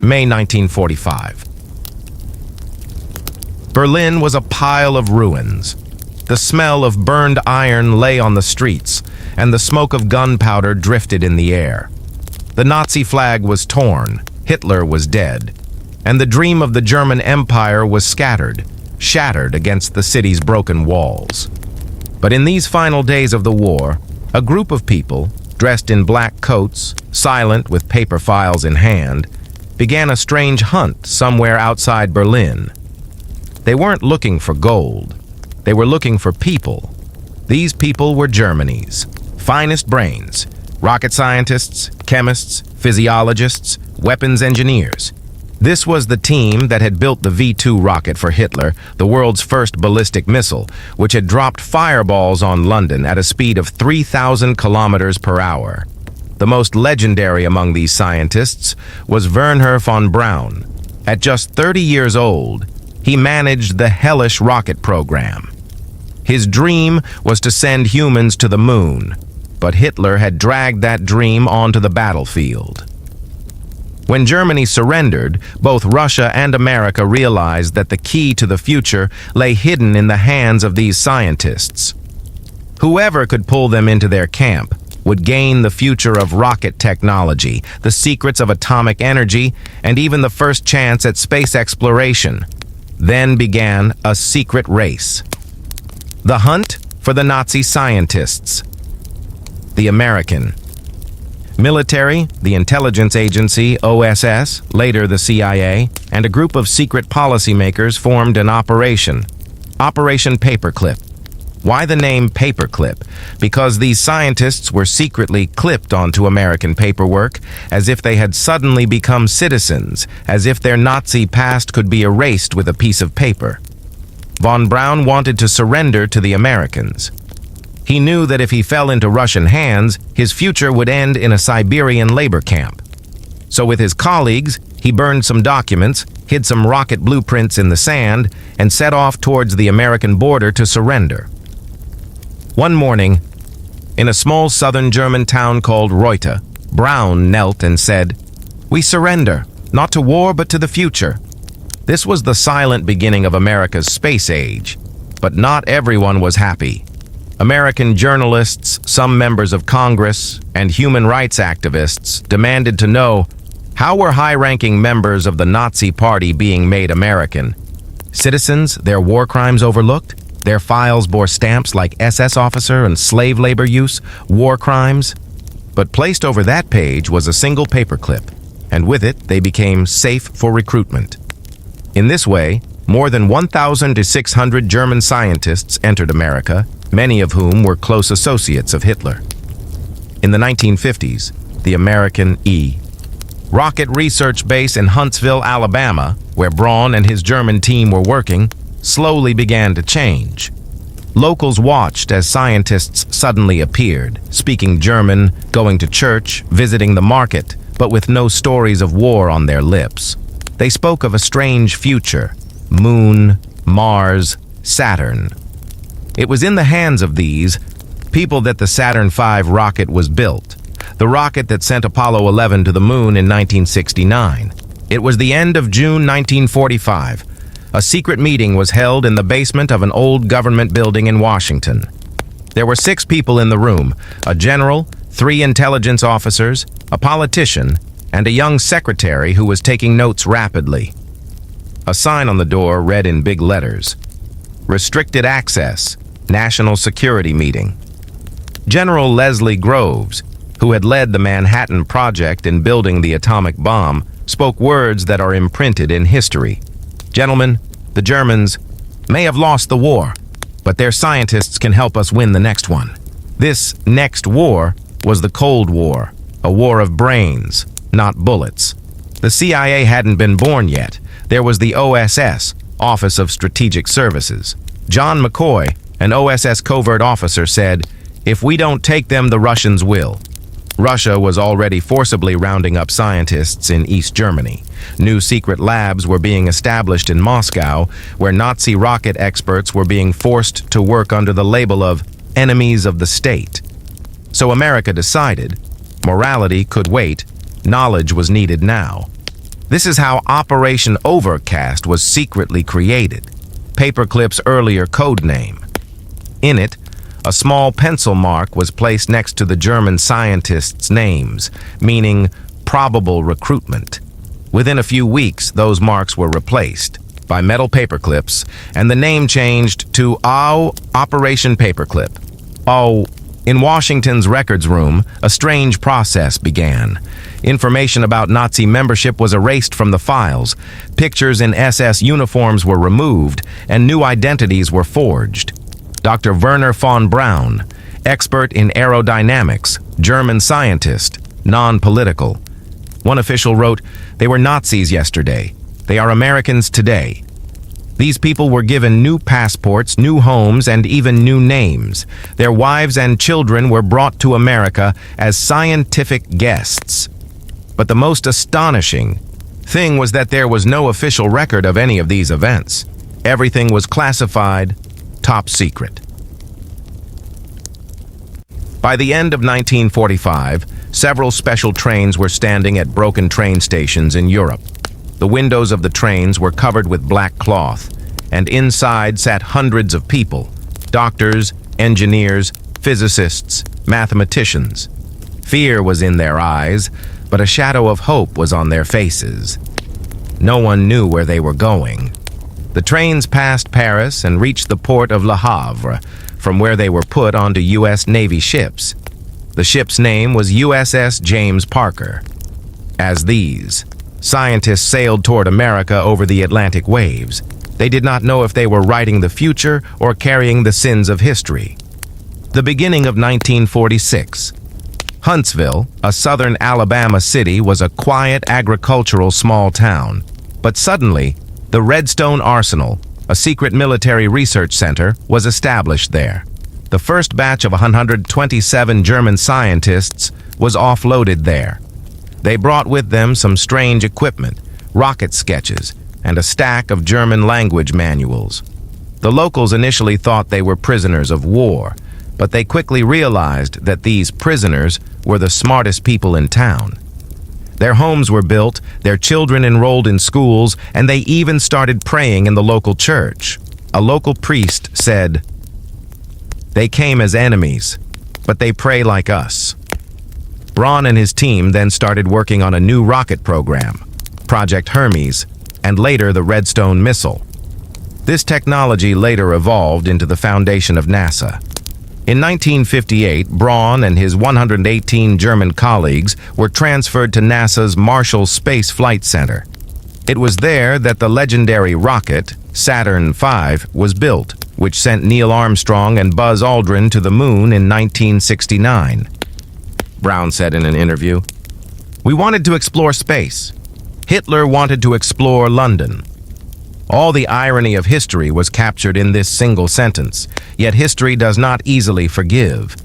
May 1945. Berlin was a pile of ruins. The smell of burned iron lay on the streets, and the smoke of gunpowder drifted in the air. The Nazi flag was torn, Hitler was dead, and the dream of the German Empire was scattered, shattered against the city's broken walls. But in these final days of the war, a group of people, dressed in black coats, silent with paper files in hand, began a strange hunt somewhere outside Berlin. They weren't looking for gold. They were looking for people. These people were Germany's finest brains, rocket scientists, chemists, physiologists, weapons engineers. This was the team that had built the V-2 rocket for Hitler, the world's first ballistic missile, which had dropped fireballs on London at a speed of 3,000 kilometers per hour. The most legendary among these scientists was Wernher von Braun. At just 30 years old, he managed the hellish rocket program. His dream was to send humans to the moon, but Hitler had dragged that dream onto the battlefield. When Germany surrendered, both Russia and America realized that the key to the future lay hidden in the hands of these scientists. Whoever could pull them into their camp would gain the future of rocket technology, the secrets of atomic energy, and even the first chance at space exploration. Then began a secret race. The hunt for the Nazi scientists. The American military, the intelligence agency OSS, later the CIA, and a group of secret policymakers formed an Operation Paperclip. Why the name Paperclip? Because these scientists were secretly clipped onto American paperwork, as if they had suddenly become citizens, as if their Nazi past could be erased with a piece of paper. Von Braun wanted to surrender to the Americans. He knew that if he fell into Russian hands, his future would end in a Siberian labor camp. So with his colleagues, he burned some documents, hid some rocket blueprints in the sand, and set off towards the American border to surrender. One morning, in a small southern German town called Reutte, Braun knelt and said, "We surrender, not to war but to the future." This was the silent beginning of America's space age, but not everyone was happy. American journalists, some members of Congress, and human rights activists demanded to know, how were high-ranking members of the Nazi Party being made American? Citizens, their war crimes overlooked? Their files bore stamps like SS officer and slave labor use, war crimes? But placed over that page was a single paperclip, and with it they became safe for recruitment. In this way, more than 1,600 German scientists entered America, many of whom were close associates of Hitler. In the 1950s, the American Rocket Research Base in Huntsville, Alabama, where Braun and his German team were working, slowly began to change. Locals watched as scientists suddenly appeared, speaking German, going to church, visiting the market, but with no stories of war on their lips. They spoke of a strange future: Moon, Mars, Saturn. It was in the hands of these people that the Saturn V rocket was built, the rocket that sent Apollo 11 to the moon in 1969. It was the end of June 1945. A secret meeting was held in the basement of an old government building in Washington. There were 6 people in the room: a general, 3 intelligence officers, a politician, and a young secretary who was taking notes rapidly. A sign on the door read in big letters, "Restricted Access, National Security Meeting." General Leslie Groves, who had led the Manhattan Project in building the atomic bomb, spoke words that are imprinted in history. "Gentlemen, the Germans may have lost the war, but their scientists can help us win the next one." This next war was the Cold War, a war of brains, not bullets. The CIA hadn't been born yet. There was the OSS, Office of Strategic Services. John McCoy, an OSS covert officer, said, "If we don't take them, the Russians will." Russia was already forcibly rounding up scientists in East Germany. New secret labs were being established in Moscow, where Nazi rocket experts were being forced to work under the label of enemies of the state. So America decided morality could wait, knowledge was needed now. This is how Operation Overcast was secretly created, Paperclip's earlier code name. In it, a small pencil mark was placed next to the German scientists' names, meaning probable recruitment. Within a few weeks, those marks were replaced by metal paperclips, and the name changed to Operation Paperclip. In Washington's records room, a strange process began. Information about Nazi membership was erased from the files, pictures in SS uniforms were removed, and new identities were forged. Dr. Wernher von Braun, expert in aerodynamics, German scientist, non-political. One official wrote, "They were Nazis yesterday. They are Americans today." These people were given new passports, new homes, and even new names. Their wives and children were brought to America as scientific guests. But the most astonishing thing was that there was no official record of any of these events. Everything was classified top secret. By the end of 1945, several special trains were standing at broken train stations in Europe. The windows of the trains were covered with black cloth, and inside sat hundreds of people, doctors, engineers, physicists, mathematicians. Fear was in their eyes, but a shadow of hope was on their faces. No one knew where they were going. The trains passed Paris and reached the port of Le Havre, from where they were put onto U.S. Navy ships. The ship's name was USS James Parker. As these scientists sailed toward America over the Atlantic waves, they did not know if they were writing the future or carrying the sins of history. The beginning of 1946. Huntsville, a southern Alabama city, was a quiet agricultural small town. But suddenly, the Redstone Arsenal, a secret military research center, was established there. The first batch of 127 German scientists was offloaded there. They brought with them some strange equipment, rocket sketches, and a stack of German language manuals. The locals initially thought they were prisoners of war, but they quickly realized that these prisoners were the smartest people in town. Their homes were built, their children enrolled in schools, and they even started praying in the local church. A local priest said, "They came as enemies, but they pray like us." Braun and his team then started working on a new rocket program, Project Hermes, and later the Redstone missile. This technology later evolved into the foundation of NASA. In 1958, Braun and his 118 German colleagues were transferred to NASA's Marshall Space Flight Center. It was there that the legendary rocket, Saturn V, was built, which sent Neil Armstrong and Buzz Aldrin to the moon in 1969. Braun said in an interview, "We wanted to explore space. Hitler wanted to explore London." All the irony of history was captured in this single sentence, yet history does not easily forgive.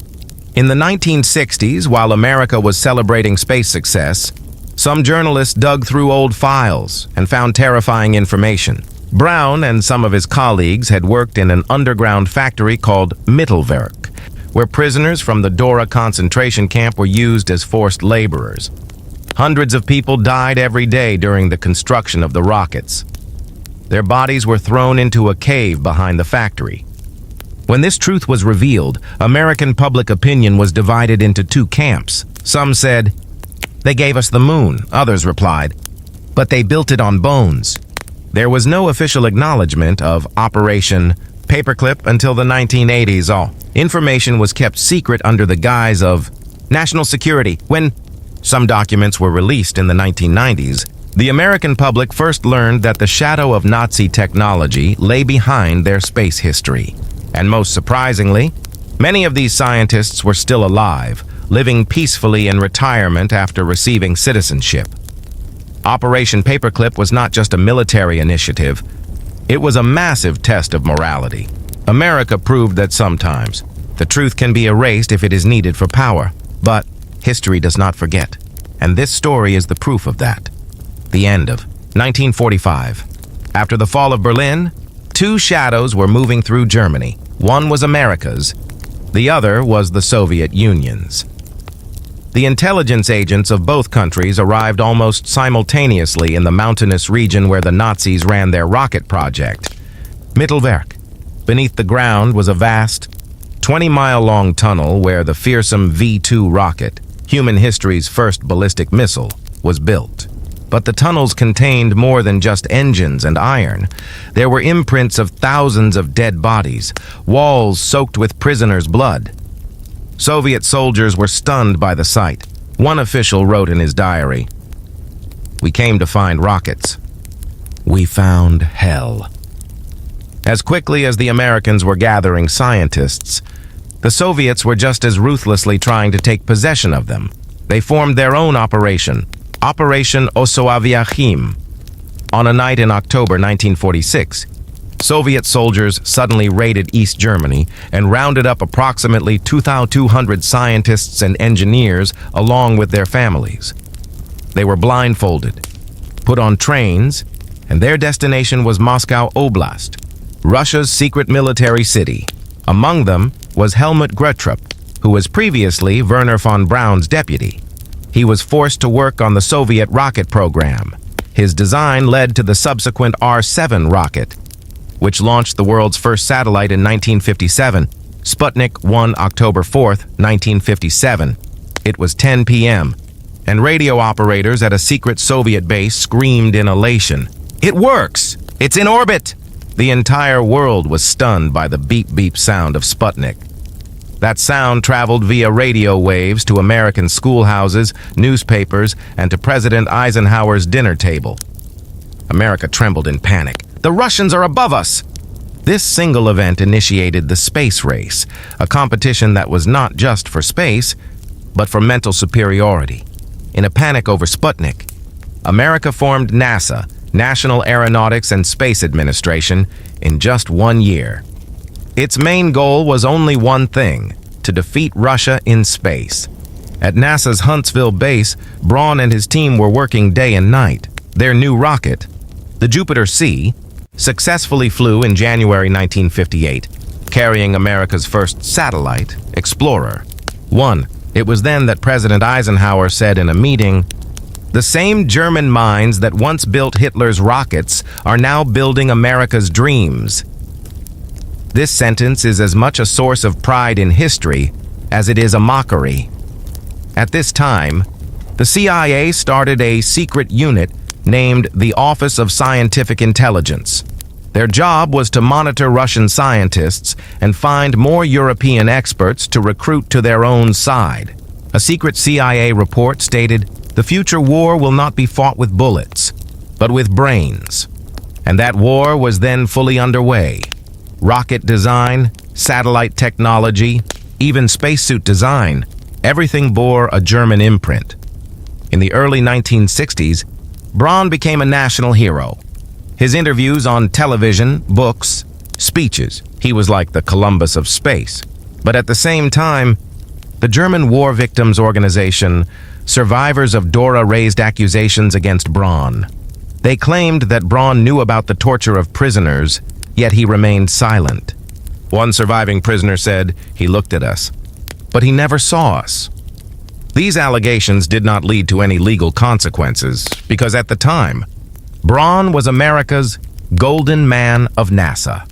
In the 1960s, while America was celebrating space success, some journalists dug through old files and found terrifying information. Braun and some of his colleagues had worked in an underground factory called Mittelwerk, where prisoners from the Dora concentration camp were used as forced laborers. Hundreds of people died every day during the construction of the rockets. Their bodies were thrown into a cave behind the factory. When this truth was revealed, American public opinion was divided into two camps. Some said, "They gave us the moon," others replied, "But they built it on bones." There was no official acknowledgement of Operation Paperclip until the 1980s. All information was kept secret under the guise of national security. When some documents were released in the 1990s, the American public first learned that the shadow of Nazi technology lay behind their space history. And most surprisingly, many of these scientists were still alive, living peacefully in retirement after receiving citizenship. Operation Paperclip was not just a military initiative, it was a massive test of morality. America proved that sometimes the truth can be erased if it is needed for power, but history does not forget, and this story is the proof of that. The end of 1945. After the fall of Berlin, two shadows were moving through Germany. One was America's, the other was the Soviet Union's. The intelligence agents of both countries arrived almost simultaneously in the mountainous region where the Nazis ran their rocket project. Mittelwerk. Beneath the ground was a vast, 20-mile-long tunnel where the fearsome V-2 rocket, human history's first ballistic missile, was built. But the tunnels contained more than just engines and iron. There were imprints of thousands of dead bodies, walls soaked with prisoners' blood. Soviet soldiers were stunned by the sight. One official wrote in his diary, "We came to find rockets. We found hell." As quickly as the Americans were gathering scientists, the Soviets were just as ruthlessly trying to take possession of them. They formed their own operation, Operation Paperclip. On a night in October 1946, Soviet soldiers suddenly raided East Germany and rounded up approximately 2,200 scientists and engineers along with their families. They were blindfolded, put on trains, and their destination was Moscow Oblast, Russia's secret military city. Among them was Helmut Greutrup, who was previously Wernher von Braun's deputy. He was forced to work on the Soviet rocket program. His design led to the subsequent R-7 rocket, which launched the world's first satellite in 1957, Sputnik 1, October 4th, 1957. It was 10 p.m., and radio operators at a secret Soviet base screamed in elation, "It works! It's in orbit!" The entire world was stunned by the beep-beep sound of Sputnik. That sound traveled via radio waves to American schoolhouses, newspapers, and to President Eisenhower's dinner table. America trembled in panic. "The Russians are above us!" This single event initiated the space race, a competition that was not just for space, but for mental superiority. In a panic over Sputnik, America formed NASA, National Aeronautics and Space Administration, in just 1 year. Its main goal was only one thing: to defeat Russia in space. At NASA's Huntsville base, Braun and his team were working day and night. Their new rocket, the Jupiter C, successfully flew in January 1958, carrying America's first satellite, Explorer 1. It was then that President Eisenhower said in a meeting, "The same German minds that once built Hitler's rockets are now building America's dreams." This sentence is as much a source of pride in history as it is a mockery. At this time, the CIA started a secret unit named the Office of Scientific Intelligence. Their job was to monitor Russian scientists and find more European experts to recruit to their own side. A secret CIA report stated, "The future war will not be fought with bullets, but with brains." And that war was then fully underway. Rocket design, satellite technology, even spacesuit design, everything bore a German imprint. In the early 1960s, Braun became a national hero. His interviews on television, books, speeches, he was like the Columbus of space. But at the same time, the German War Victims Organization, survivors of Dora, raised accusations against Braun. They claimed that Braun knew about the torture of prisoners, yet he remained silent. One surviving prisoner said, "He looked at us, but he never saw us." These allegations did not lead to any legal consequences, because at the time, Braun was America's Golden Man of NASA.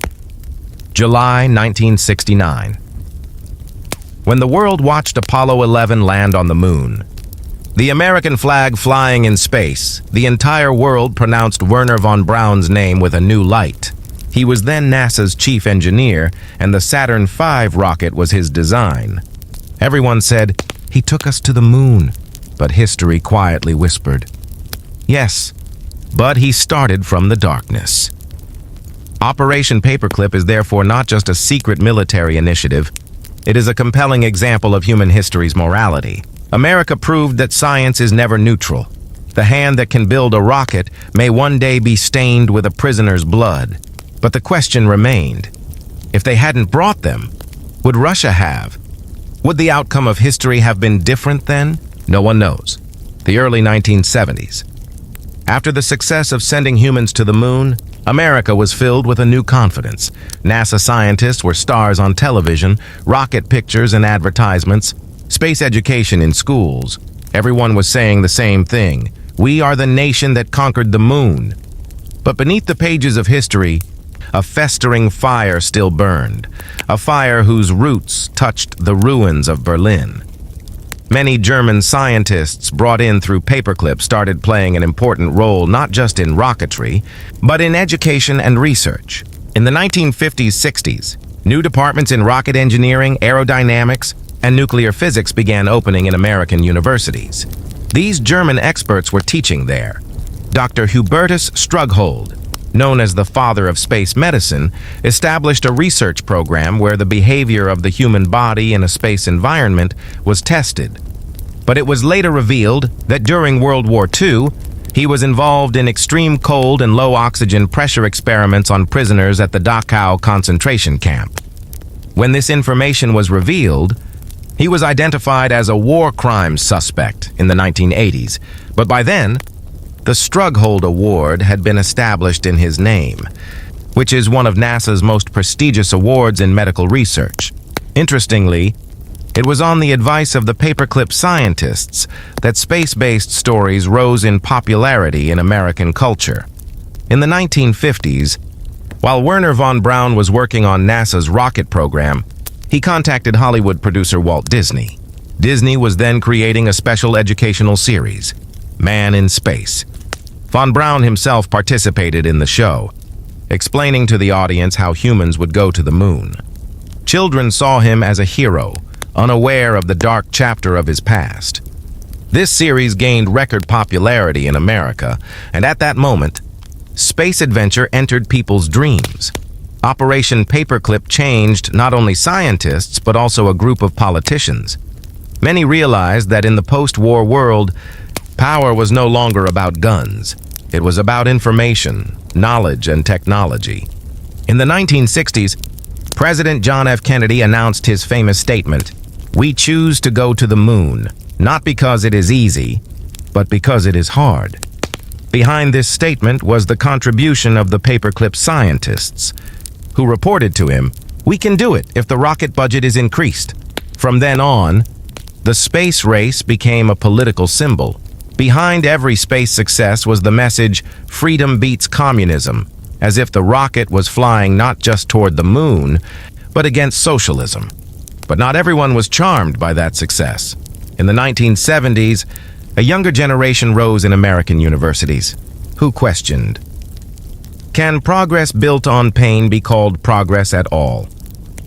July 1969. When the world watched Apollo 11 land on the moon, the American flag flying in space, the entire world pronounced Wernher von Braun's name with a new light. He was then NASA's chief engineer, and the Saturn V rocket was his design. Everyone said, "He took us to the moon," but history quietly whispered, "Yes, but he started from the darkness." Operation Paperclip is therefore not just a secret military initiative. It is a compelling example of human history's morality. America proved that science is never neutral. The hand that can build a rocket may one day be stained with a prisoner's blood. But the question remained, if they hadn't brought them, would Russia have? Would the outcome of history have been different then? No one knows. The early 1970s. After the success of sending humans to the moon, America was filled with a new confidence. NASA scientists were stars on television, rocket pictures and advertisements. Space education in schools. Everyone was saying the same thing. We are the nation that conquered the moon. But beneath the pages of history, a festering fire still burned, a fire whose roots touched the ruins of Berlin. Many German scientists brought in through Paperclip started playing an important role not just in rocketry, but in education and research. In the 1950s-60s, new departments in rocket engineering, aerodynamics, and nuclear physics began opening in American universities. These German experts were teaching there. Dr. Hubertus Strughold, known as the father of space medicine, established a research program where the behavior of the human body in a space environment was tested. But it was later revealed that during World War II, he was involved in extreme cold and low oxygen pressure experiments on prisoners at the Dachau concentration camp. When this information was revealed, he was identified as a war crimes suspect in the 1980s, but by then, the Strughold Award had been established in his name, which is one of NASA's most prestigious awards in medical research. Interestingly, it was on the advice of the Paperclip scientists that space-based stories rose in popularity in American culture. In the 1950s, while Wernher von Braun was working on NASA's rocket program, he contacted Hollywood producer Walt Disney. Disney was then creating a special educational series, Man in Space. Von Braun himself participated in the show, explaining to the audience how humans would go to the moon. Children saw him as a hero, unaware of the dark chapter of his past. This series gained record popularity in America, and at that moment, space adventure entered people's dreams. Operation Paperclip changed not only scientists, but also a group of politicians. Many realized that in the post-war world, power was no longer about guns. It was about information, knowledge, and technology. In the 1960s, President John F. Kennedy announced his famous statement, "We choose to go to the moon, not because it is easy, but because it is hard." Behind this statement was the contribution of the Paperclip scientists, who reported to him, "We can do it if the rocket budget is increased." From then on, the space race became a political symbol. Behind every space success was the message, "Freedom beats communism," as if the rocket was flying not just toward the moon, but against socialism. But not everyone was charmed by that success. In the 1970s, a younger generation rose in American universities, who questioned, can progress built on pain be called progress at all?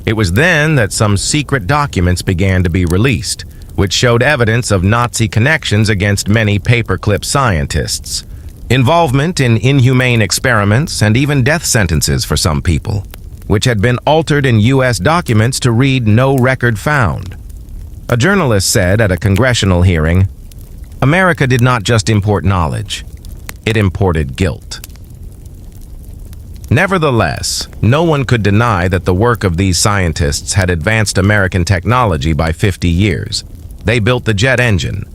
It was then that some secret documents began to be released, which showed evidence of Nazi connections against many Paperclip scientists, involvement in inhumane experiments, and even death sentences for some people, which had been altered in U.S. documents to read "no record found." A journalist said at a congressional hearing, "America did not just import knowledge, it imported guilt." Nevertheless, no one could deny that the work of these scientists had advanced American technology by 50 years. They built the jet engine,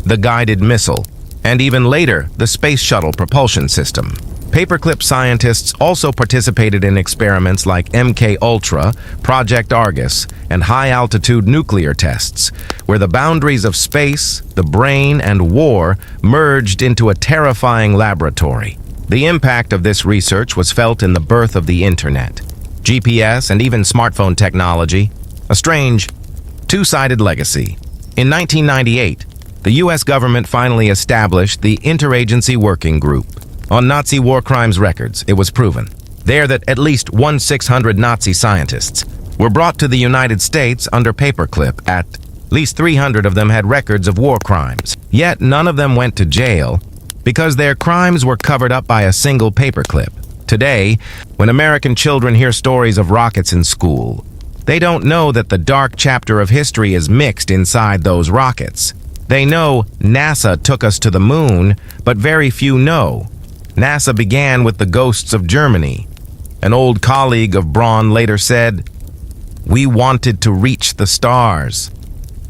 the guided missile, and even later, the space shuttle propulsion system. Paperclip scientists also participated in experiments like MK-Ultra, Project Argus, and high-altitude nuclear tests, where the boundaries of space, the brain, and war merged into a terrifying laboratory. The impact of this research was felt in the birth of the Internet, GPS, and even smartphone technology, a strange, two-sided legacy. In 1998, the U.S. government finally established the Interagency Working Group. On Nazi war crimes records, it was proven there that at least 1,600 Nazi scientists were brought to the United States under Paperclip. At least 300 of them had records of war crimes. Yet none of them went to jail because their crimes were covered up by a single paperclip. Today, when American children hear stories of rockets in school, they don't know that the dark chapter of history is mixed inside those rockets. They know NASA took us to the moon, but very few know NASA began with the ghosts of Germany. An old colleague of Braun later said, "We wanted to reach the stars,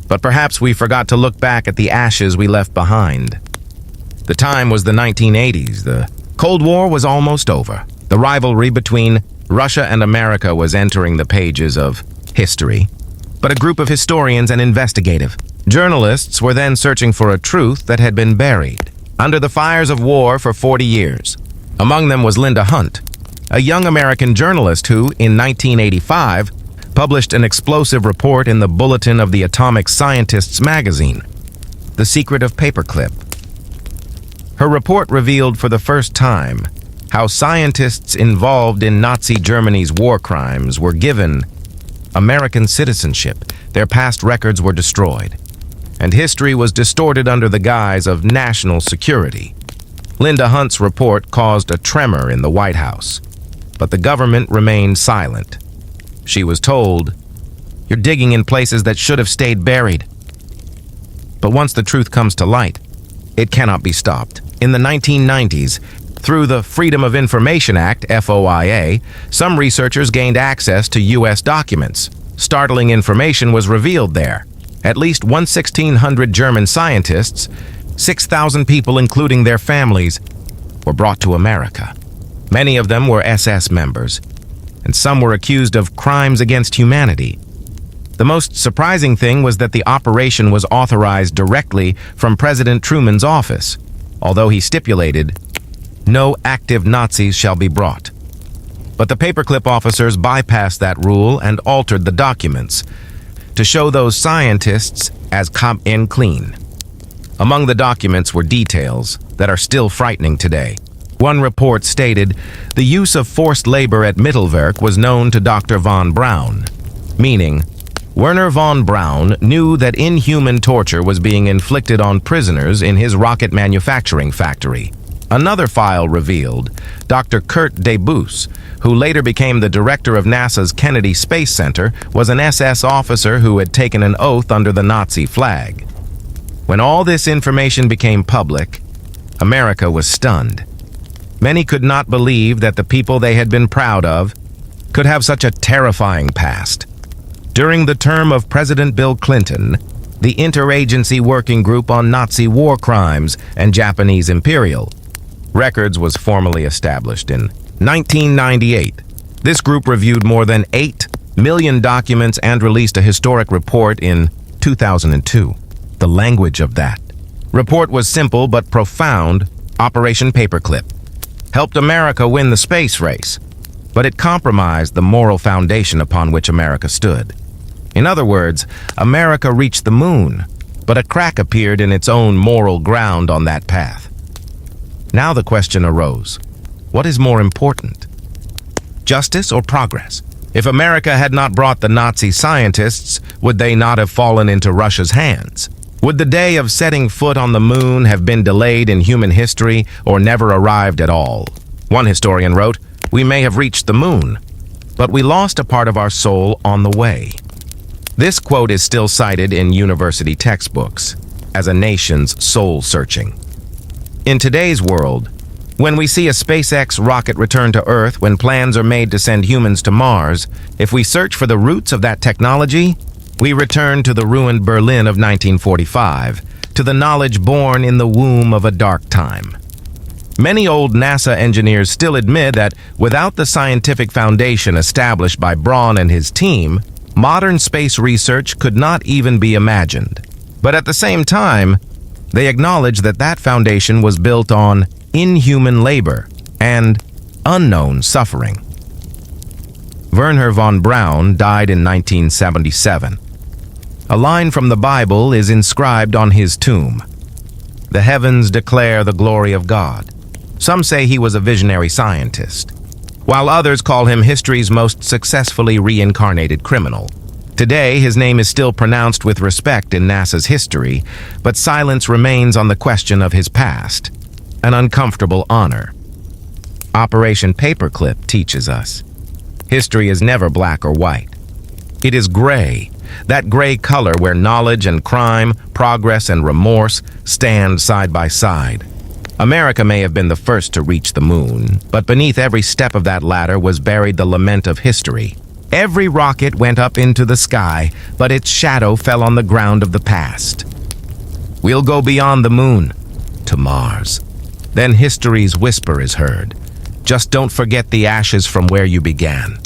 but perhaps we forgot to look back at the ashes we left behind." The time was the 1980s. The Cold War was almost over. The rivalry between Russia and America was entering the pages of history. But a group of historians and investigative Journalists were then searching for a truth that had been buried under the fires of war for 40 years. Among them was Linda Hunt, a young American journalist who, in 1985, published an explosive report in the Bulletin of the Atomic Scientists magazine, The Secret of Paperclip. Her report revealed for the first time how scientists involved in Nazi Germany's war crimes were given American citizenship. Their past records were destroyed, and history was distorted under the guise of national security. Linda Hunt's report caused a tremor in the White House, but the government remained silent. She was told, "You're digging in places that should have stayed buried." But once the truth comes to light, it cannot be stopped. In the 1990s, through the Freedom of Information Act, FOIA, some researchers gained access to U.S. documents. Startling information was revealed there. At least 1,600 German scientists, 6,000 people including their families, were brought to America. Many of them were SS members, and some were accused of crimes against humanity. The most surprising thing was that the operation was authorized directly from President Truman's office, although he stipulated, "No active Nazis shall be brought." But the paperclip officers bypassed that rule and altered the documents to show those scientists as come in clean. Among the documents were details that are still frightening today. One report stated the use of forced labor at Mittelwerk was known to Dr. von Braun, meaning Wernher von Braun knew that inhuman torture was being inflicted on prisoners in his rocket manufacturing factory. Another file revealed Dr. Kurt Debus, who later became the director of NASA's Kennedy Space Center, was an SS officer who had taken an oath under the Nazi flag. When all this information became public, America was stunned. Many could not believe that the people they had been proud of could have such a terrifying past. During the term of President Bill Clinton, the Interagency Working Group on Nazi War Crimes and Japanese Imperial Records was formally established in 1998. This group reviewed more than 8 million documents and released a historic report in 2002. The language of that report was simple but profound. Operation Paperclip helped America win the space race, but it compromised the moral foundation upon which America stood. In other words, America reached the moon, but a crack appeared in its own moral ground on that path. Now the question arose, what is more important? Justice or progress? If America had not brought the Nazi scientists, would they not have fallen into Russia's hands? Would the day of setting foot on the moon have been delayed in human history or never arrived at all? One historian wrote, "We may have reached the moon, but we lost a part of our soul on the way." This quote is still cited in university textbooks as a nation's soul-searching. In today's world, when we see a SpaceX rocket return to Earth, when plans are made to send humans to Mars, if we search for the roots of that technology, we return to the ruined Berlin of 1945, to the knowledge born in the womb of a dark time. Many old NASA engineers still admit that without the scientific foundation established by Braun and his team, modern space research could not even be imagined. But at the same time, they acknowledge that that foundation was built on inhuman labor and unknown suffering. Wernher von Braun died in 1977. A line from the Bible is inscribed on his tomb. "The heavens declare the glory of God." Some say he was a visionary scientist, while others call him history's most successfully reincarnated criminal. Today, his name is still pronounced with respect in NASA's history, but silence remains on the question of his past, an uncomfortable honor. Operation Paperclip teaches us, history is never black or white. It is gray, that gray color where knowledge and crime, progress and remorse stand side by side. America may have been the first to reach the moon, but beneath every step of that ladder was buried the lament of history. Every rocket went up into the sky, but its shadow fell on the ground of the past. We'll go beyond the moon, to Mars. Then history's whisper is heard. Just don't forget the ashes from where you began.